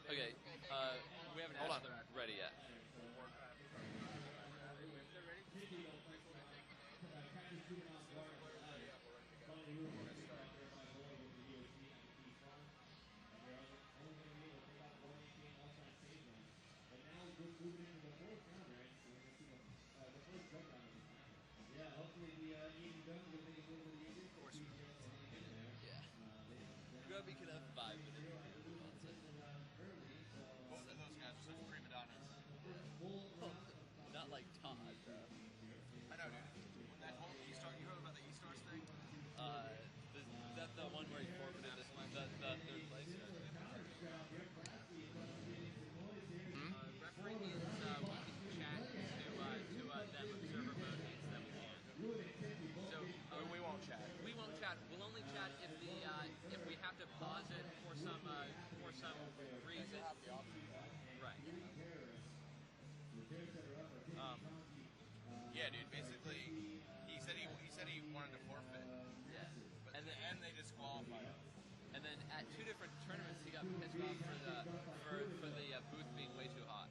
Okay, we haven't asked them ready yet. Grubby can have 5 minutes. Both of those guys are such prima donnas. Not like Todd, bro. I know, dude. When that whole E-Star, you heard about the E-Stars thing? Is that the one where he forfeited the third place? Referee means we can chat to them observer mode means that we can't. So We won't chat. we won't chat. We'll only chat if if we have to pause it for some reason. Right. Yeah, dude. Basically, he said he wanted to forfeit, Yeah. but in the end they disqualified him. And then at 2 different tournaments, he got pissed off for the booth being way too hot.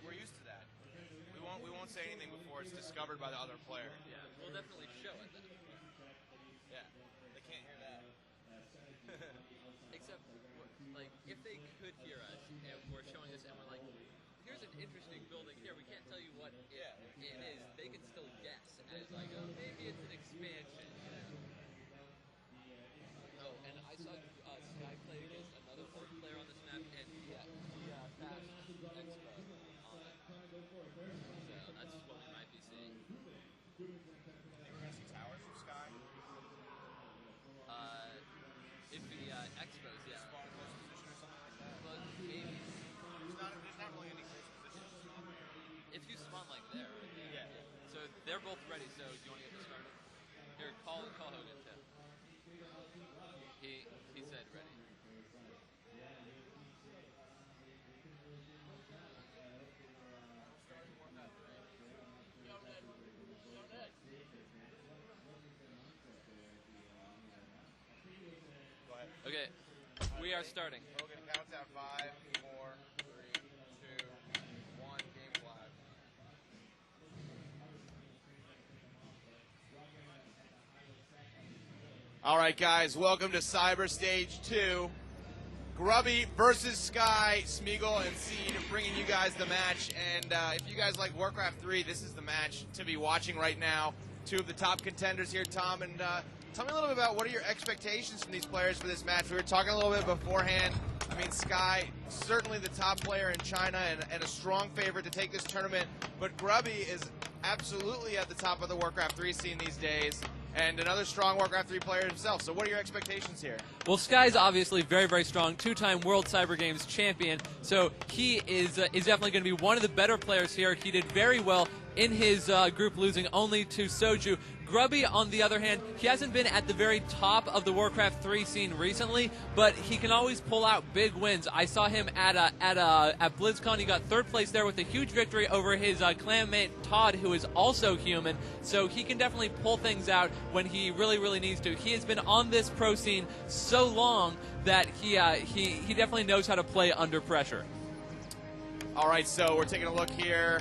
We're used to that. We won't say anything before it's discovered by the other player. Yeah, we'll definitely show it then. Yeah, they can't hear that. Except, like, if they could hear us and we're showing this and we're like, here's an interesting building here, we can't tell you what it is, they can still guess as like, oh, maybe it's an expansion, you know? Oh, and I saw Sky play against another orc player on this map, and he fast Expo on it. So that's what we might be seeing. We're gonna see towers from Sky. If the Expos, yeah. Spawn close position or something like that. But maybe There's not really any close positions. if you spawn like there, right there. Yeah. So they're both ready. So do you want to get this started? Here, call Hogan too. He said ready. Go ahead. Okay, we are starting. Hogan, countdown 5, 4, 3, 2, 1. Game live. All right, guys, welcome to Cyber Stage 2. Grubby versus Sky, Smeagol, and Seed bringing you guys the match. And if you guys like WarCraft 3, this is the match to be watching right now. 2 of the top contenders here, Tom. And tell me a little bit about what are your expectations from these players for this match. We were talking a little bit beforehand. I mean, Sky, certainly the top player in China and a strong favorite to take this tournament. But Grubby is absolutely at the top of the WarCraft 3 scene these days. And another strong WarCraft 3 player himself. So what are your expectations here? Well, Sky's obviously very, very strong, 2-time World Cyber Games champion. So he is definitely going to be one of the better players here. He did very well in his group, losing only to Soju. Grubby, on the other hand, he hasn't been at the very top of the WarCraft 3 scene recently, but he can always pull out big wins. I saw him at BlizzCon. He got 3rd place there with a huge victory over his clanmate Todd, who is also human. So he can definitely pull things out when he really, really needs to. He has been on this pro scene so long that he definitely knows how to play under pressure. All right, so we're taking a look here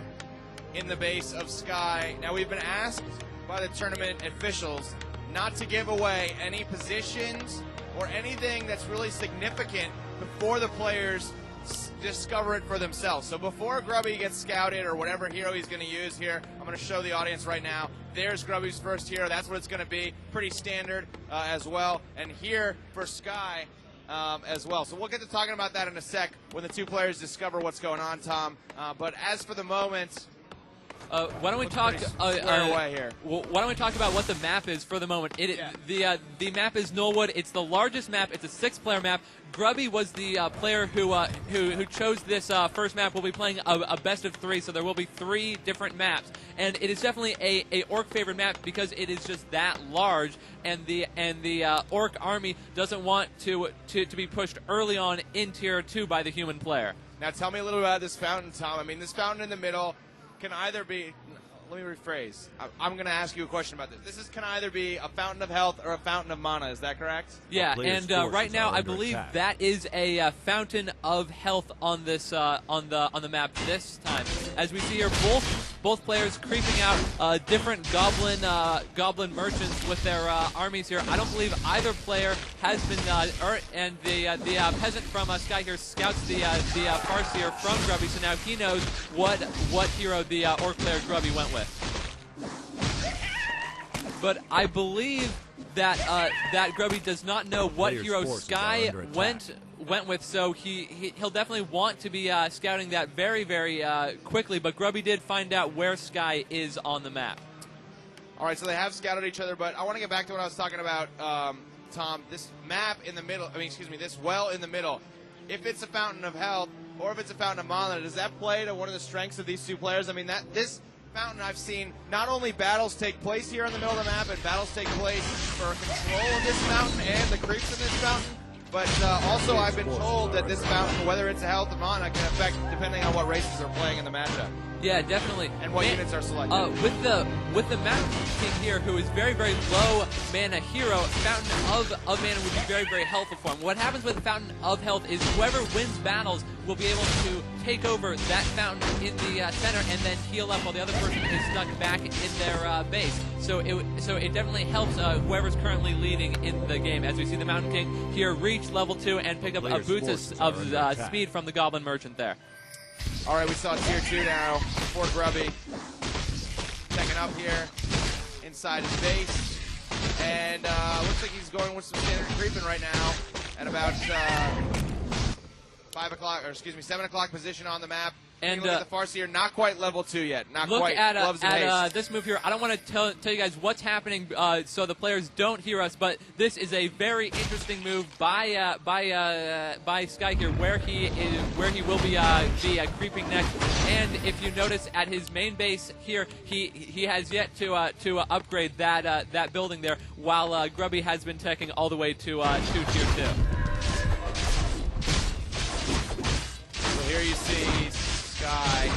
in the base of Sky. Now, we've been asked by the tournament officials not to give away any positions or anything that's really significant before the players discover it for themselves. So before Grubby gets scouted or whatever hero he's going to use here, I'm going to show the audience right now. There's Grubby's first hero. That's what it's going to be. Pretty standard as well. And here for Sky as well. So we'll get to talking about that in a sec when the 2 players discover what's going on, Tom. But as for the moment, Why don't we talk? Square away here. Why don't we talk about what the map is for the moment? The map is Knollwood. It's the largest map. It's a 6-player map. Grubby was the player who chose this first map. We'll be playing a best of 3, so there will be 3 different maps, and it is definitely a orc favored map because it is just that large, and the orc army doesn't want to be pushed early on in tier 2 by the human player. Now tell me a little about this fountain, Tom. I mean, this fountain in the middle can either be, let me rephrase. I'm going to ask you a question about this. This can either be a fountain of health or a fountain of mana. Is that correct? Yeah, and right now I believe that is a fountain of health on this on the map this time. As we see here, both players creeping out different goblin merchants with their armies here. I don't believe either player has been and the peasant from Sky here scouts the Farseer from Grubby, so now he knows what hero the orc player Grubby went with. But I believe that that Grubby does not know what hero Sky went with, so he'll definitely want to be scouting that very quickly. But Grubby did find out where Sky is on the map. All right, so they have scouted each other, but I want to get back to what I was talking about, Tom. This map in the middle, this well in the middle. If it's a fountain of health or if it's a fountain of mana, does that play to one of the strengths of these two players? I mean, this fountain, I've seen not only battles take place here in the middle of the map, and battles take place for control of this mountain and the creeps in this fountain, but also I've been told that this fountain, whether it's a health or mana, can affect depending on what races are playing in the matchup. Yeah, definitely. And what units are selected. With the Mountain King here, who is very low mana hero, Fountain of Mana would be very helpful for him. What happens with Fountain of Health is whoever wins battles will be able to take over that fountain in the center and then heal up while the other person is stuck back in their base. So it definitely helps whoever's currently leading in the game. As we see the Mountain King here reach level 2 and pick up a boost of speed from the Goblin Merchant there. All right, we saw tier 2 now for Grubby. Checking up here inside his base. And looks like he's going with some standard creeping right now at about 7 o'clock position on the map. And look at the Farseer, not quite level 2 yet. Not look quite. at this move here. I don't want to tell you guys what's happening so the players don't hear us, but this is a very interesting move by Sky here, where he will be creeping next. And if you notice at his main base here, he has yet to upgrade that building there, while Grubby has been teching all the way to tier 2. So here you see Sky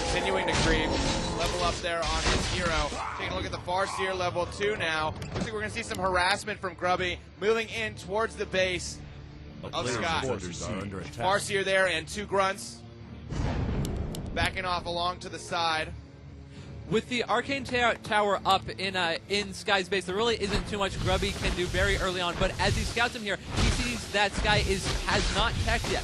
continuing to creep, level up there on his hero. Taking a look at the Farseer, level 2 now. Looks like we're going to see some harassment from Grubby, moving in towards the base of Sky. Farseer there and 2 grunts backing off along to the side. With the Arcane Tower up in Sky's base, there really isn't too much Grubby can do very early on, but as he scouts him here, he sees that Sky has not teched yet.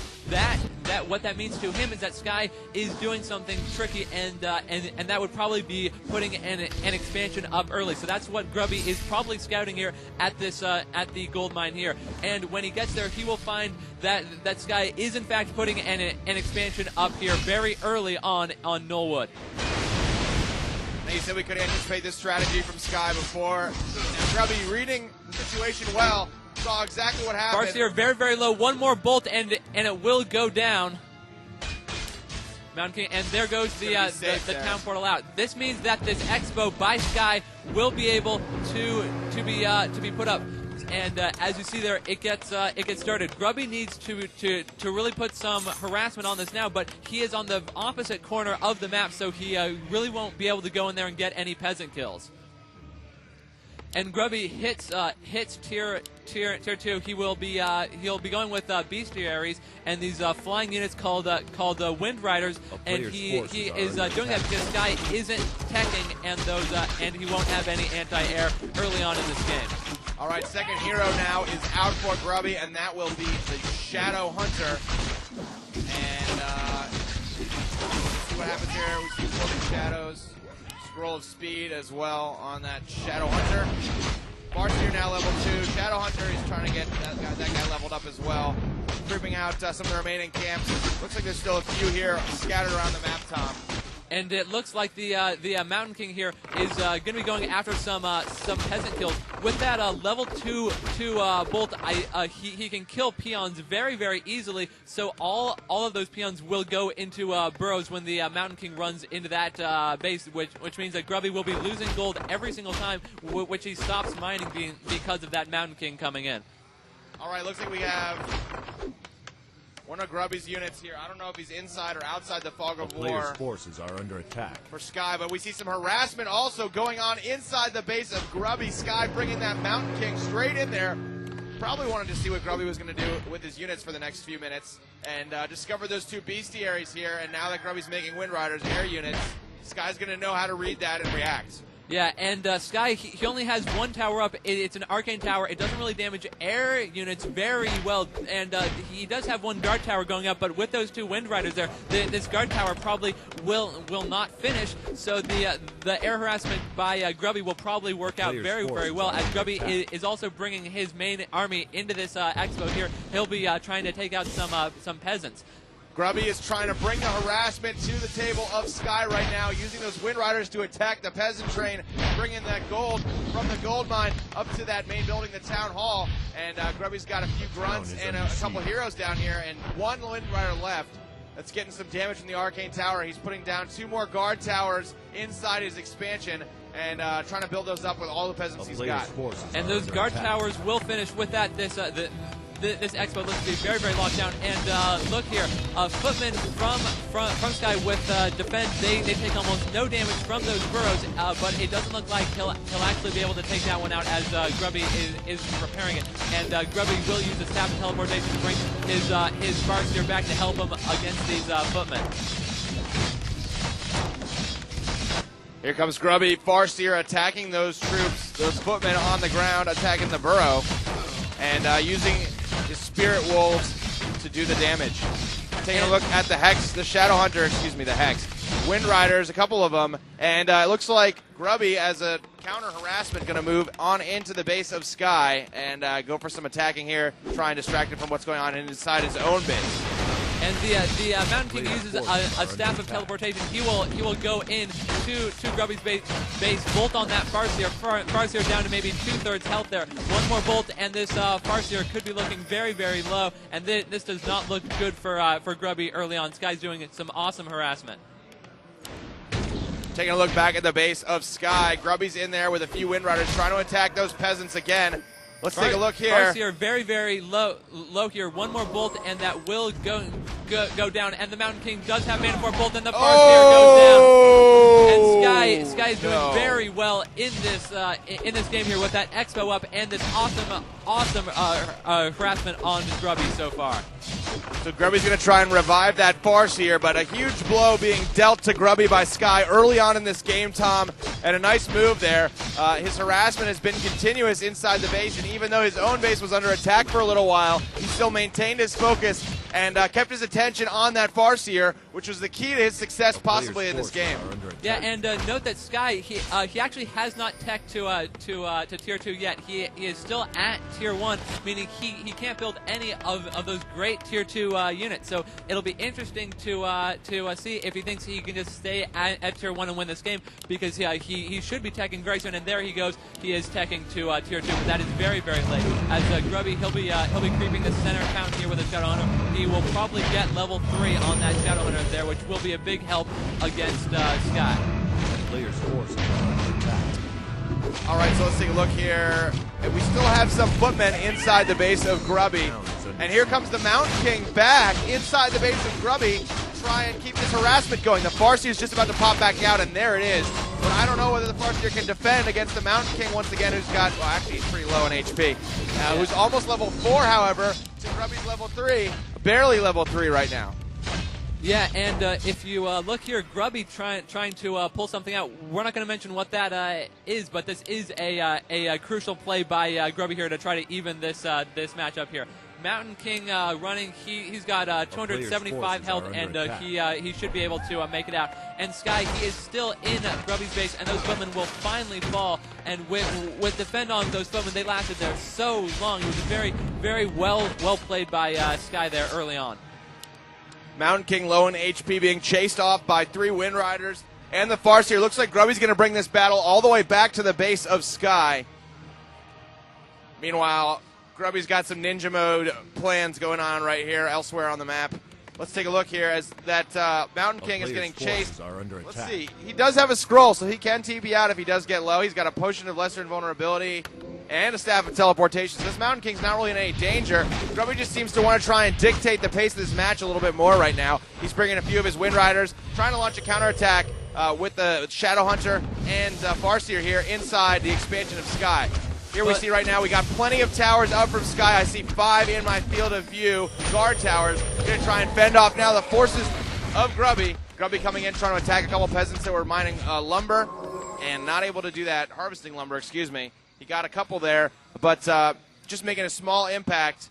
What that means to him is that Sky is doing something tricky, and that would probably be putting an expansion up early. So that's what Grubby is probably scouting here at the gold mine here. And when he gets there, he will find that Sky is in fact putting an expansion up here very early on Knollwood. Now you said we could anticipate this strategy from Sky before. Now Grubby reading the situation well. Saw exactly what happened. Farseer very low. One more bolt and it will go down. Mountain King, and there goes the town portal out. This means that this expo by Sky will be able to be put up. And as you see there, it gets started. Grubby needs to really put some harassment on this now, but he is on the opposite corner of the map, so he really won't be able to go in there and get any peasant kills. And Grubby hits tier 2. He'll be going with bestiaries and these flying units called Wind Riders, and he is doing that because Sky isn't teching and he won't have any anti-air early on in this game. All right, second hero now is out for Grubby, and that will be the Shadow Hunter. And let's see what happens here. We see Floating Shadows. Scroll of Speed as well on that Shadow Hunter. Farseer now level 2. Shadow Hunter is trying to get that guy leveled up as well. Creeping out some of the remaining camps. Looks like there's still a few here scattered around the map, Tom. And it looks like the Mountain King here is going to be going after some peasant kills. With that level 2 bolt, he can kill peons very, very easily. So all of those peons will go into burrows when the Mountain King runs into that base, which means that Grubby will be losing gold every single time, which he stops mining because of that Mountain King coming in. All right, looks like we have one of Grubby's units here. I don't know if he's inside or outside the fog of war. Players' forces are under attack. For Sky, but we see some harassment also going on inside the base of Grubby. Sky bringing that Mountain King straight in there. Probably wanted to see what Grubby was going to do with his units for the next few minutes. And discovered those two bestiaries here. And now that Grubby's making Wind Riders, air units, Sky's going to know how to read that and react. Yeah, and Sky, he only has one tower up. It's an arcane tower. It doesn't really damage air units very well, and he does have one guard tower going up, but with those two Wind Riders there, this guard tower probably will not finish, so the air harassment by Grubby will probably work out very, very well, as Grubby is also bringing his main army into this expo here. He'll be trying to take out some peasants. Grubby is trying to bring the harassment to the table of Sky right now, using those Wind Riders to attack the peasant train, bringing that gold from the gold mine up to that main building, the town hall. And Grubby's got a few grunts and a couple heroes down here, and one Wind Rider left that's getting some damage from the arcane tower. He's putting down two more guard towers inside his expansion and trying to build those up with all the peasants he's got. And those guard towers will finish with that. This expo looks to be very, very locked down. And look here, footmen from Sky with defense, they take almost no damage from those burrows, but it doesn't look like he'll actually be able to take that one out as Grubby is repairing it. And Grubby will use the staff of teleportation to bring his Farseer back to help him against these footmen. Here comes Grubby, Farseer attacking those troops, those footmen on the ground, attacking the burrow, and using his Spirit Wolves to do the damage. Taking a look at the Hex, the Shadow Hunter, the Hex. Wind Riders, a couple of them, and it looks like Grubby, as a counter harassment, going to move on into the base of Sky and go for some attacking here, try and distract him from what's going on inside his own base. And the Mountain King uses a staff of teleportation. He will go in to Grubby's base, bolt on that Farseer. Farseer down to maybe 2/3 health there. One more bolt, and this Farseer could be looking very, very low. And this does not look good for Grubby early on. Sky's doing some awesome harassment. Taking a look back at the base of Sky, Grubby's in there with a few Wind Riders trying to attack those peasants again. Let's take a look here. Farseer very, very low here. One more bolt, and that will go down. And the Mountain King does have mana for a bolt, and the Farseer goes down. And Sky is doing very well in this game here with that expo up and this awesome harassment on Grubby so far. So Grubby's going to try and revive that Farseer, but a huge blow being dealt to Grubby by Sky early on in this game, Tom, and a nice move there. His harassment has been continuous inside the base, and even though his own base was under attack for a little while, he still maintained his focus and kept his attention on that Farseer, which was the key to his success possibly in this game. Yeah, and note that Sky, he actually has not teched to Tier 2 yet. He is still at Tier 1, meaning he can't build any of those great Tier 2 units. So it'll be interesting to see if he thinks he can just stay at Tier 1 and win this game, because he should be teching very soon. And there he goes. He is teching to Tier 2, but that is very, very late. As Grubby, he'll be creeping the center count here with a Shadow Hunter. He will probably get level 3 on that Shadow Hunter there, which will be a big help against Sky. Players' forces are under attack. All right, so let's take a look here. We still have some footmen inside the base of Grubby. And here comes the Mountain King back inside the base of Grubby to try and keep this harassment going. The Farseer is just about to pop back out, and there it is. But I don't know whether the Farseer can defend against the Mountain King once again, who's got, well, actually he's pretty low in HP. Who's almost level 4, however, to Grubby's level 3. Barely level 3 right now. Yeah, and if you look here, Grubby trying to pull something out. We're not going to mention what that is, but this is a crucial play by Grubby here to try to even this matchup here. Mountain King running, he's got 275 health, and he should be able to make it out. And Sky, he is still in Grubby's base, and those footmen will finally fall. And with defend on those footmen, they lasted there so long. It was very, very well played by Sky there early on. Mountain King low in HP, being chased off by 3 Wind Riders and the Farseer. Looks like Grubby's going to bring this battle all the way back to the base of Sky. Meanwhile, Grubby's got some ninja mode plans going on right here elsewhere on the map. Let's take a look here as that Mountain King is getting chased. Let's see. He does have a scroll, so he can TP out if he does get low. He's got a Potion of Lesser Invulnerability and a Staff of Teleportation. So this Mountain King's not really in any danger. Grubby just seems to want to try and dictate the pace of this match a little bit more right now. He's bringing a few of his Wind Riders, trying to launch a counterattack with the Shadow Hunter and Farseer here inside the expansion of Sky. Here we see right now we got plenty of towers up from Sky. I see 5 in my field of view. Guard towers. Going to try and fend off now the forces of Grubby. Grubby coming in trying to attack a couple peasants that were mining lumber and not able to do that. Harvesting lumber, excuse me. He got a couple there, but just making a small impact.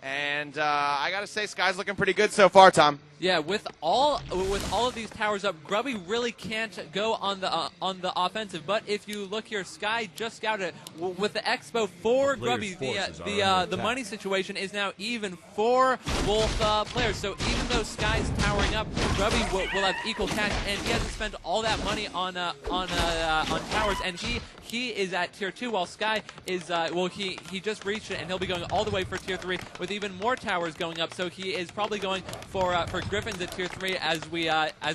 And I got to say, Sky's looking pretty good so far, Tom. Yeah, with all of these towers up, Grubby really can't go on the offensive. But if you look here, Sky just scouted it with the Expo for Grubby. The money situation is now even for both players. So even though Sky's towering up, Grubby will have equal cash, and he hasn't spent all that money on towers. And he is at tier 2, while Sky is he just reached it, and he'll be going all the way for tier 3 with even more towers going up. So he is probably going for Griffins at tier 3 as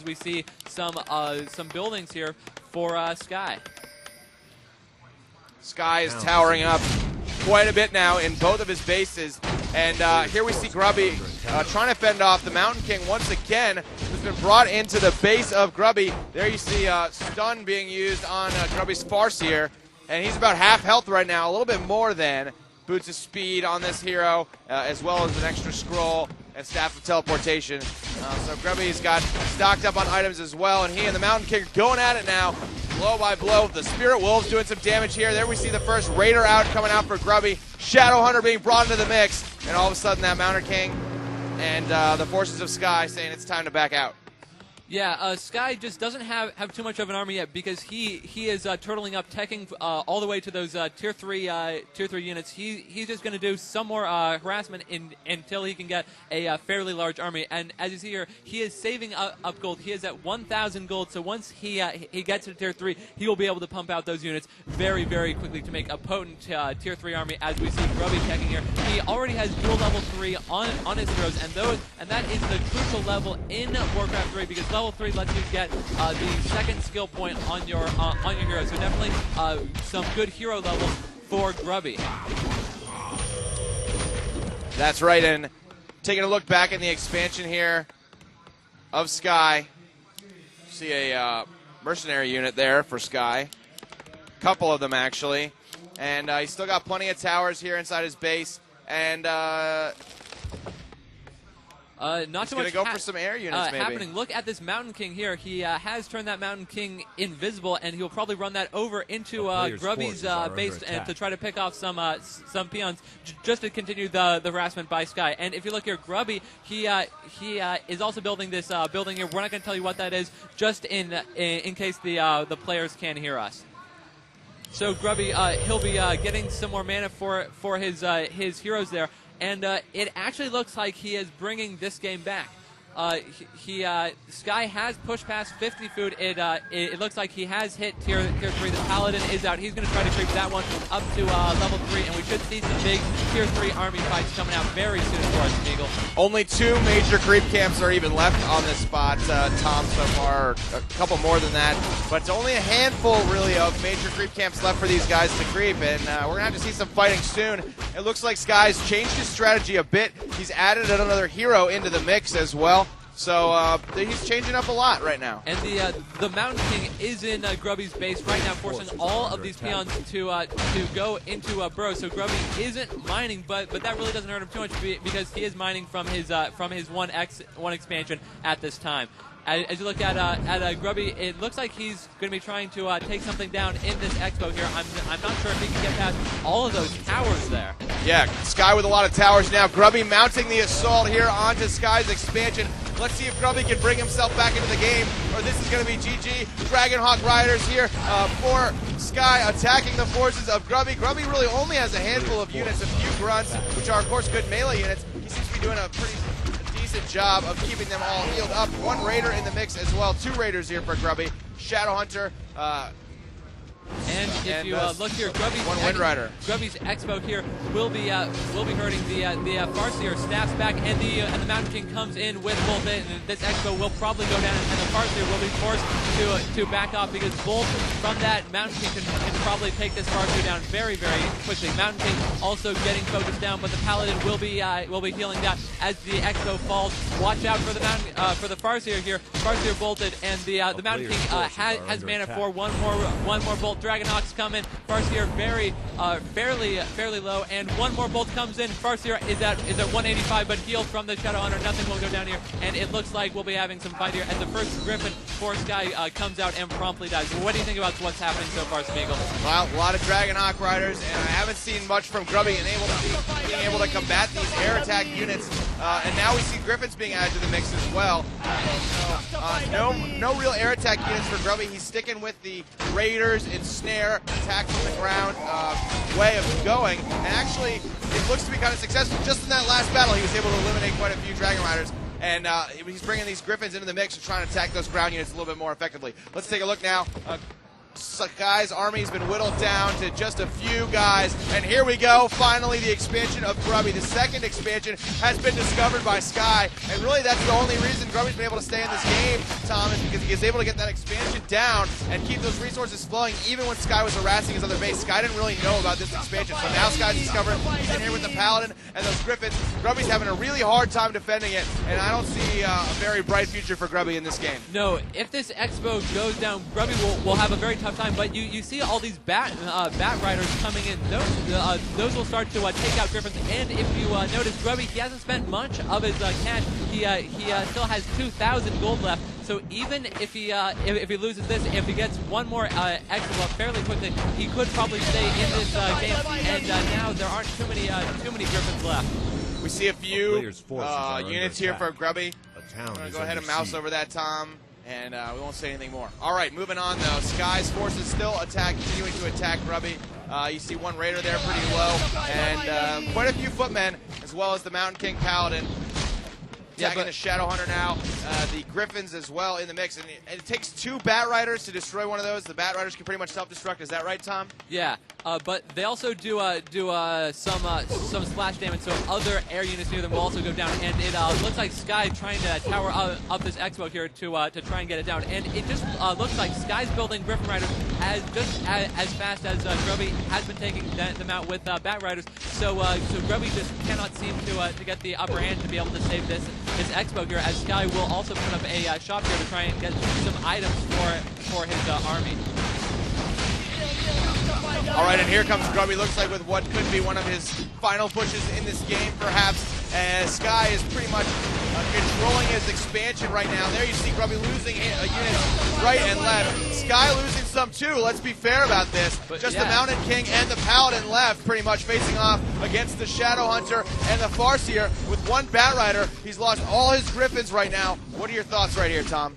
we see some buildings here for Sky. Sky is towering up quite a bit now in both of his bases. And here we see Grubby trying to fend off the Mountain King once again, who's been brought into the base of Grubby. There you see stun being used on Grubby's Farseer, and he's about half health right now, a little bit more than. Boots of Speed on this hero, as well as an extra scroll and Staff of Teleportation. So Grubby's got stocked up on items as well, and he and the Mountain King going at it now, blow by blow. The Spirit Wolves doing some damage here. There we see the first Raider out coming out for Grubby. Shadow Hunter being brought into the mix, and all of a sudden that Mountain King and the forces of Sky saying it's time to back out. Yeah, Sky just doesn't have too much of an army yet because he is turtling up, teching all the way to those tier 3 units. He's just going to do some more harassment until he can get a fairly large army. And as you see here, he is saving up gold. He is at 1,000 gold. So once he gets to tier 3, he will be able to pump out those units very, very quickly to make a potent tier 3 army. As we see Grubby checking here, he already has dual level 3 on his heroes, and that is the crucial level in Warcraft 3 because level 3 lets you get the second skill point on your hero. So definitely some good hero level for Grubby. That's right, and taking a look back in the expansion here of Sky, see a mercenary unit there for Sky. Couple of them actually, and he's still got plenty of towers here inside his base, and not too going much to go for some air units maybe. Happening. Look at this Mountain King here. He has turned that Mountain King invisible, and he'll probably run that over into Grubby's base and to try to pick off some peons just to continue the harassment by Sky. And if you look here, Grubby, he is also building this building here. We're not going to tell you what that is, just in case the players can hear us. So Grubby, he'll be getting some more mana for his heroes there. And it actually looks like he is bringing this game back. Sky has pushed past 50 food. It looks like he has hit tier 3. The Paladin is out. He's going to try to creep that one up to level 3, and we should see some big tier 3 army fights coming out very soon for us, Eagle. Only 2 major creep camps are even left on this spot, Tom, so far. A couple more than that, but it's only a handful, really, of major creep camps left for these guys to creep, and we're going to have to see some fighting soon. It looks like Sky's changed his strategy a bit. He's added another hero into the mix as well. So he's changing up a lot right now. And the Mountain King is in Grubby's base right now, forcing all of these peons to go into burrows. So Grubby isn't mining, but that really doesn't hurt him too much because he is mining from his 1 expansion at this time. As you look at Grubby, it looks like he's going to be trying to take something down in this expo here. I'm not sure if he can get past all of those towers there. Yeah, Sky with a lot of towers now. Grubby mounting the assault here onto Sky's expansion. Let's see if Grubby can bring himself back into the game, or this is going to be GG. Dragonhawk Riders here for Sky attacking the forces of Grubby. Grubby really only has a handful of units, a few grunts, which are, of course, good melee units. He seems to be doing a pretty decent job of keeping them all healed up. One Raider in the mix as well. 2 Raiders here for Grubby. Shadowhunter. And if you look here, One Wind Rider. Grubby's Expo here will be hurting the Farseer snaps back, and the Mountain King comes in with Bolt, and this Expo will probably go down, and the Farseer will be forced to back off because Bolt from that Mountain King can probably take this Farseer down very, very quickly. Mountain King also getting focused down, but the Paladin will be healing down as the Expo falls. Watch out for the for the Farseer here. Farseer bolted, and the Mountain King has mana for one more bolt. Dragonhawk's coming. Farseer fairly low, and one more bolt comes in. Farseer is at 185, but healed from the Shadowhunter. Nothing will go down here, and it looks like we'll be having some fight here. And the first Griffin for Sky comes out and promptly dies. What do you think about what's happening so far, Smeagol? Well, a lot of Dragonhawk riders, and I haven't seen much from Grubby being able to combat these air attack units. And now we see Griffins being added to the mix as well. No real air attack units for Grubby. He's sticking with the Raiders and Snare, attack from the ground way of going. And actually, it looks to be kind of successful. Just in that last battle, he was able to eliminate quite a few Dragon Riders. And he's bringing these Griffins into the mix and trying to attack those ground units a little bit more effectively. Let's take a look now. Sky's army's been whittled down to just a few guys, and here we go, finally the expansion of Grubby. The second expansion has been discovered by Sky, and really that's the only reason Grubby's been able to stay in this game, Tom, is because he is able to get that expansion down and keep those resources flowing even when Sky was harassing his other base. Sky didn't really know about this expansion, so now Sky's discovered, and here with the Paladin and those Griffins, Grubby's having a really hard time defending it, and I don't see a very bright future for Grubby in this game. No, if this Expo goes down, Grubby will have a very tough time, but you see all these bat riders coming in. Those will start to take out Griffins, and if you notice, Grubby, he hasn't spent much of his cash. He still has 2,000 gold left. So even if he loses this, if he gets one more Expo fairly quickly, he could probably stay in this game. And now there aren't too many Griffins left. We see a few units here for Grubby. I'm going to go ahead and mouse over that, Tom. And we won't say anything more. All right, moving on, though. Sky's forces still continuing to attack Grubby. You see one Raider there pretty low, and quite a few footmen, as well as the Mountain King Paladin. Attacking the Shadowhunter now. The Griffins as well in the mix. And it takes 2 Bat Riders to destroy one of those. The Bat Riders can pretty much self-destruct. Is that right, Tom? Yeah, but they also do some splash damage, so other air units near them will also go down. And it looks like Sky trying to tower up this Expo here to try and get it down. And it just looks like Sky's building Griffin Riders as fast as Grubby has been taking them out with Bat Riders. So Grubby just cannot seem to get the upper hand to be able to save this Expo here, as Sky will also put up a shop here to try and get some items for his army. All right, and here comes Grubby. Looks like with what could be one of his final pushes in this game, perhaps. As Sky is pretty much controlling his expansion right now. There you see Grubby losing units right and left. Sky losing some too, let's be fair about this. But just the Mountain King and the Paladin left, pretty much facing off against the Shadowhunter and the Farseer. With one Bat Rider, he's lost all his Griffins right now. What are your thoughts right here, Tom?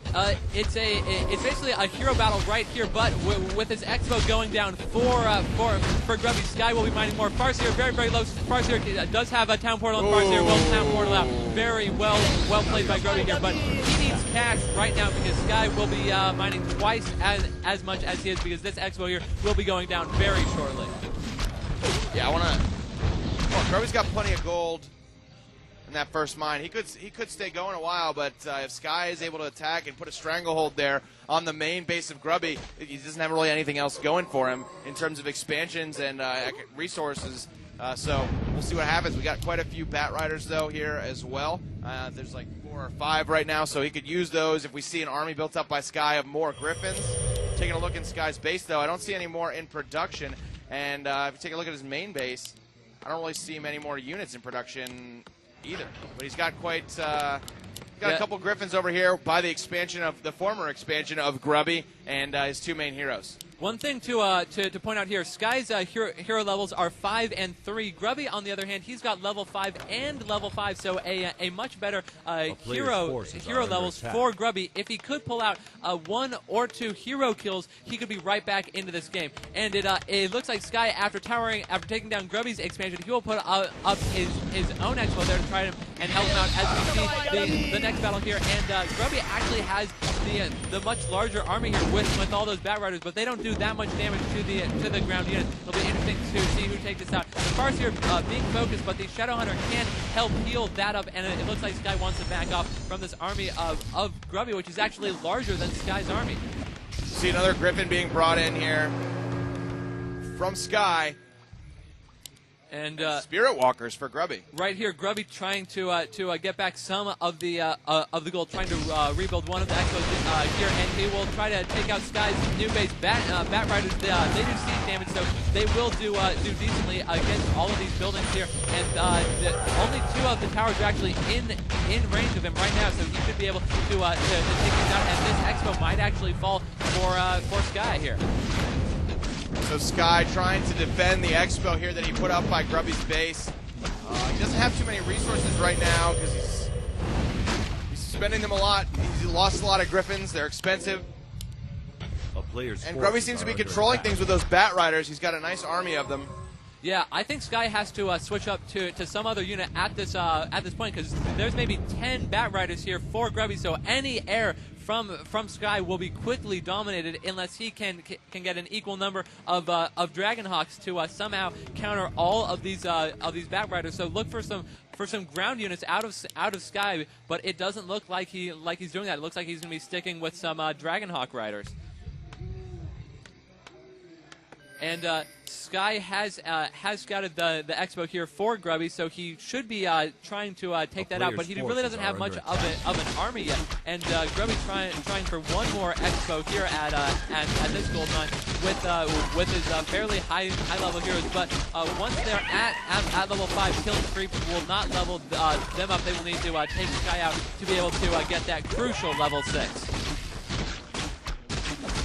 It's basically a hero battle right here, but with his Expo going down for Grubby, Sky will be mining more. Farseer very, very low. Farseer does have a town portal, and Farseer will town portal out. Very well played by Grubby here, but he needs cash right now because Sky will be mining twice as much as he is, because this Expo here will be going down very shortly. Yeah, well, Grubby's got plenty of gold in that first mine. He could stay going a while, but if Sky is able to attack and put a stranglehold there on the main base of Grubby, he doesn't have really anything else going for him in terms of expansions and resources. So we'll see what happens. We got quite a few Bat Riders, though, here as well. There's like 4 or 5 right now, so he could use those if we see an army built up by Sky of more Griffins. Taking a look in Sky's base, though, I don't see any more in production. And if you take a look at his main base, I don't really see many more units in production either. But he's got quite... a couple Griffins over here by the former expansion of Grubby, and his two main heroes. One thing to point out here, Sky's hero levels are 5 and 3. Grubby, on the other hand, he's got level 5 and level 5, so a much better hero levels for Grubby. If he could pull out 1 or 2 hero kills, he could be right back into this game. And it looks like Sky, after taking down Grubby's expansion, he will put up his own expo there to try and help him out as we see the next battle here. And Grubby actually has the much larger army here with all those Bat Riders, but they don't do that much damage to the ground unit. It'll be interesting to see who takes this out. The Farce here being focused, but the Shadowhunter can help heal that up, and it looks like Sky wants to back off from this army of Grubby, which is actually larger than Sky's army. See another Griffin being brought in here from Sky. And Spirit Walkers for Grubby. Right here, Grubby trying to get back some of the gold, trying to rebuild one of the expos here, and he will try to take out Sky's new base. Bat Riders, they do siege damage, so they will do decently against all of these buildings here. And only 2 of the towers are actually in range of him right now, so he should be able to take these out. And this expo might actually fall for Sky here. So Sky trying to defend the expo here that he put up by Grubby's base. He doesn't have too many resources right now because he's spending them a lot. He's lost a lot of Griffins. They're expensive. And Grubby seems to be controlling things with those Bat Riders. He's got a nice army of them. Yeah, I think Sky has to switch up to some other unit at this point, because there's maybe 10 Bat Riders here for Grubby, so any air from Sky will be quickly dominated unless he can get an equal number of Dragonhawks to somehow counter all of these Bat Riders. So look for some ground units out of Sky, but it doesn't look like he's doing that. It looks like he's going to be sticking with some Dragonhawk Riders. And Sky has scouted the expo here for Grubby, so he should be trying to take that out, but he really doesn't have much of an army yet. And Grubby trying for one more expo here at this gold mine with his fairly high level heroes. But once they're at level 5, killing creeps will not level them up. They will need to take Sky out to be able to get that crucial level 6.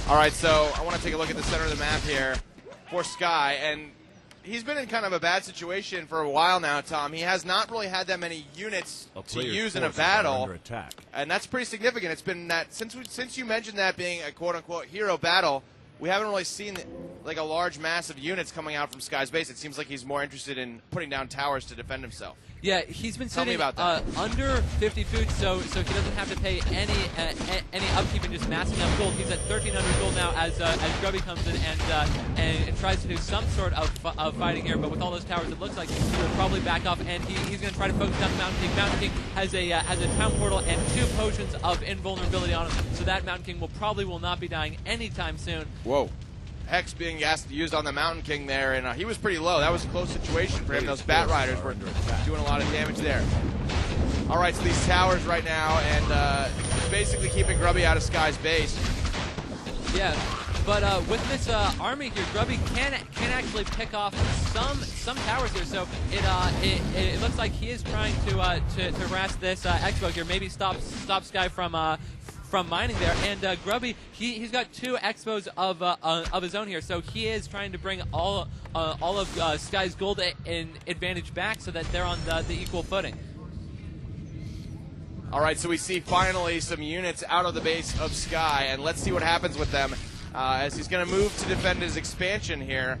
All right, so I want to take a look at the center of the map here for Sky, and he's been in kind of a bad situation for a while now, Tom. He has not really had that many units to use in a battle, and that's pretty significant. It's been that since you mentioned that being a quote-unquote hero battle, we haven't really seen like a large mass of units coming out from Sky's base. It seems like he's more interested in putting down towers to defend himself. Yeah, he's been sitting under 50 food, so he doesn't have to pay any upkeep and just massing up gold. He's at 1,300 gold now as Grubby comes in and tries to do some sort of fighting here. But with all those towers, it looks like he will probably back off, and he's going to try to focus on Mountain King. Mountain King has a town portal and 2 potions of invulnerability on him, so that Mountain King will not be dying anytime soon. Whoa. Hex being asked to use on the Mountain King there, and he was pretty low. That was a close situation for him. Those Bat Riders were doing a lot of damage there. All right, so these towers right now, and basically keeping Grubby out of Sky's base. Yeah, but with this army here, Grubby can actually pick off some towers here. So it looks like he is trying to harass this expo here. Maybe stop Sky from mining there, and Grubby, he's got 2 expos of his own here, so he is trying to bring all of Sky's gold in advantage back so that they're on the equal footing. All right, so we see finally some units out of the base of Sky, and let's see what happens with them as he's going to move to defend his expansion here.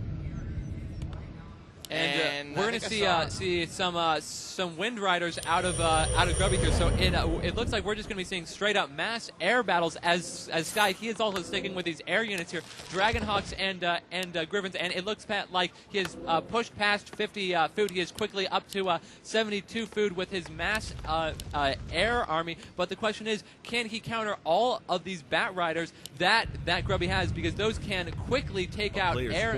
And we're going to see some Wind Riders out of Grubby here. So it looks like we're just going to be seeing straight up mass air battles as Sky. He is also sticking with these air units here, Dragonhawks and Griffins, and it looks like he has pushed past 50 food. He is quickly up to 72 food with his mass air army. But the question is, can he counter all of these Bat Riders that Grubby has? Because those can quickly take out air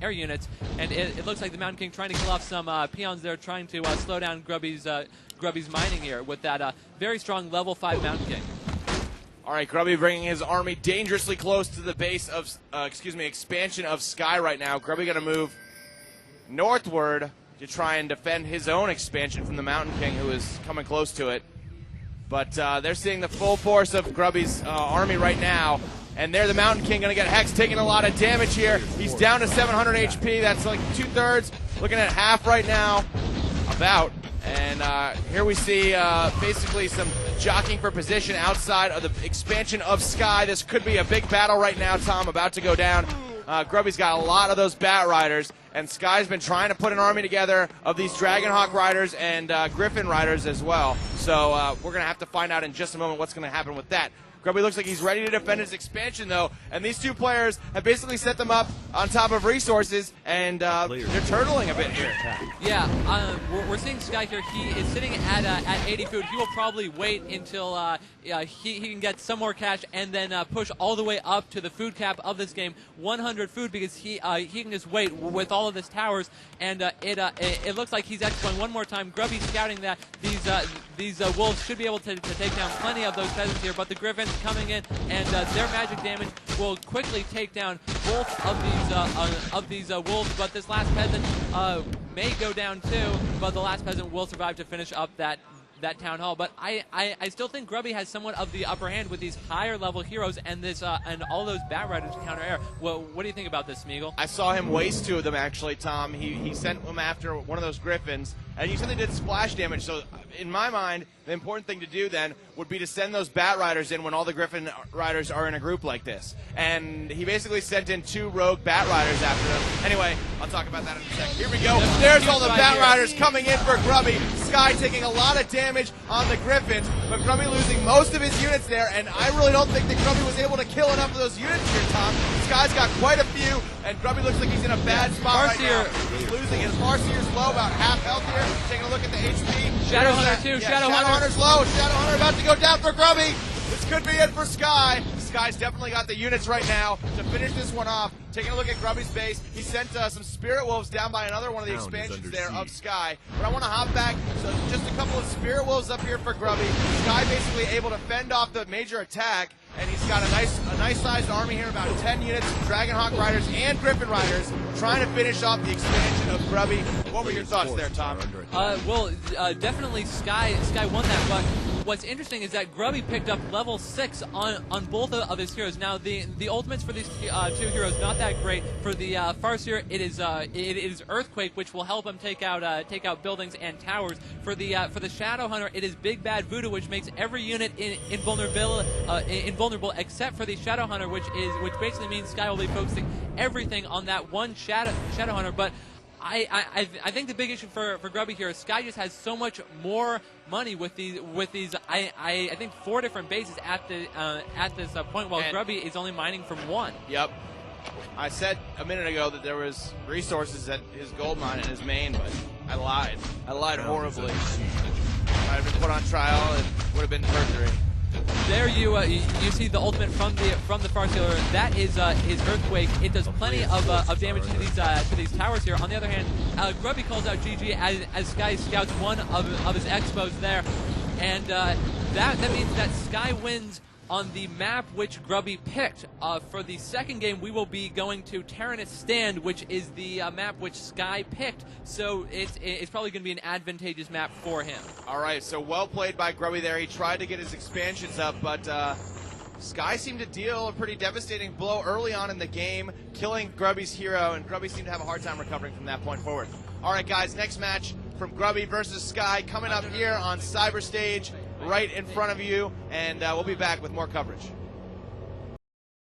units. And it looks like the Mountain King trying to kill off some peons there, trying to slow down Grubby's mining here with that very strong level 5 Mountain King. All right, Grubby bringing his army dangerously close to the base of, expansion of Sky right now. Grubby going to move northward to try and defend his own expansion from the Mountain King, who is coming close to it. But they're seeing the full force of Grubby's army right now. And there, the Mountain King going to get Hex, taking a lot of damage here. He's down to 700 HP. That's like 2/3. Looking at half right now, about. And here we see basically some jockeying for position outside of the expansion of Sky. This could be a big battle right now, Tom, about to go down. Grubby's got a lot of those Bat Riders, and Sky's been trying to put an army together of these Dragonhawk Riders and Griffin Riders as well. So we're going to have to find out in just a moment what's going to happen with that. Grubby looks like he's ready to defend his expansion, though, and these two players have basically set them up on top of resources, and they're turtling a bit here. Yeah, we're seeing Sky here. He is sitting at 80 food. He will probably wait until he can get some more cash and then push all the way up to the food cap of this game, 100 food, because he can just wait with all of his towers, and it looks like he's actually going one more time. Grubby scouting that these wolves should be able to take down plenty of those peasants here, but the Griffins coming in, and their magic damage will quickly take down both of these wolves. But this last peasant may go down too, but the last peasant will survive to finish up that town hall. But I still think Grubby has somewhat of the upper hand with these higher level heroes and this and all those Bat Riders to counter air. Well, what do you think about this, Smeagol? I saw him waste 2 of them actually, Tom. He sent them after one of those Griffins, and you said they did splash damage. So in my mind, the important thing to do then would be to send those Bat Riders in when all the Griffin Riders are in a group like this. And he basically sent in 2 rogue Bat Riders after them. Anyway, I'll talk about that in a second. Here we go. There's all the Bat Riders coming in for Grubby. Sky taking a lot of damage on the Griffins, but Grubby losing most of his units there, and I really don't think that Grubby was able to kill enough of those units here, Tom. Sky's got quite a few, and Grubby looks like he's in a bad spot right now. He's losing. His Farseer's low, about half health here. Taking a look at the HP. Shadowhunter too. Yeah, Shadowhunter's low. Shadowhunter about to go down for Grubby. This could be it for Sky. Sky's definitely got the units right now to finish this one off. Taking a look at Grubby's base, he sent some Spirit Wolves down by another one of the expansions there of Sky. But I want to hop back, so just a couple of Spirit Wolves up here for Grubby. Sky basically able to fend off the major attack, and he's got a nice sized army here, about 10 units of Dragonhawk Riders and Griffin Riders, trying to finish off the expansion of Grubby. What were your thoughts there, Tom? Definitely Sky won that, but what's interesting is that Grubby picked up level 6 on both of his heroes. Now the ultimates for these 2 heroes not that great. For the Farseer, it is Earthquake, which will help him take out buildings and towers. For the Shadowhunter, it is Big Bad Voodoo, which makes every unit invulnerable except for the Shadowhunter, which basically means Sky will be focusing everything on that one Shadowhunter. But I think the big issue for Grubby here is Sky just has so much more money with these I think 4 different bases at this point, while Grubby is only mining from 1. Yep. I said a minute ago that there was resources at his gold mine and his main, but I lied. I lied horribly. Might have been put on trial. It would have been perjury. There you see the ultimate from the Farseer. That is Earthquake. It does plenty of damage to these towers here. On the other hand, Grubby calls out GG as Sky scouts one of his expos there, and that means that Sky wins on the map which Grubby picked. For the second game, we will be going to Tyrannus Stand, which is the map which Sky picked. So it's probably going to be an advantageous map for him. All right, so well played by Grubby there. He tried to get his expansions up, but Sky seemed to deal a pretty devastating blow early on in the game, killing Grubby's hero, and Grubby seemed to have a hard time recovering from that point forward. All right, guys, next match from Grubby versus Sky coming up here on Cyber Stage, right in front of you, and we'll be back with more coverage.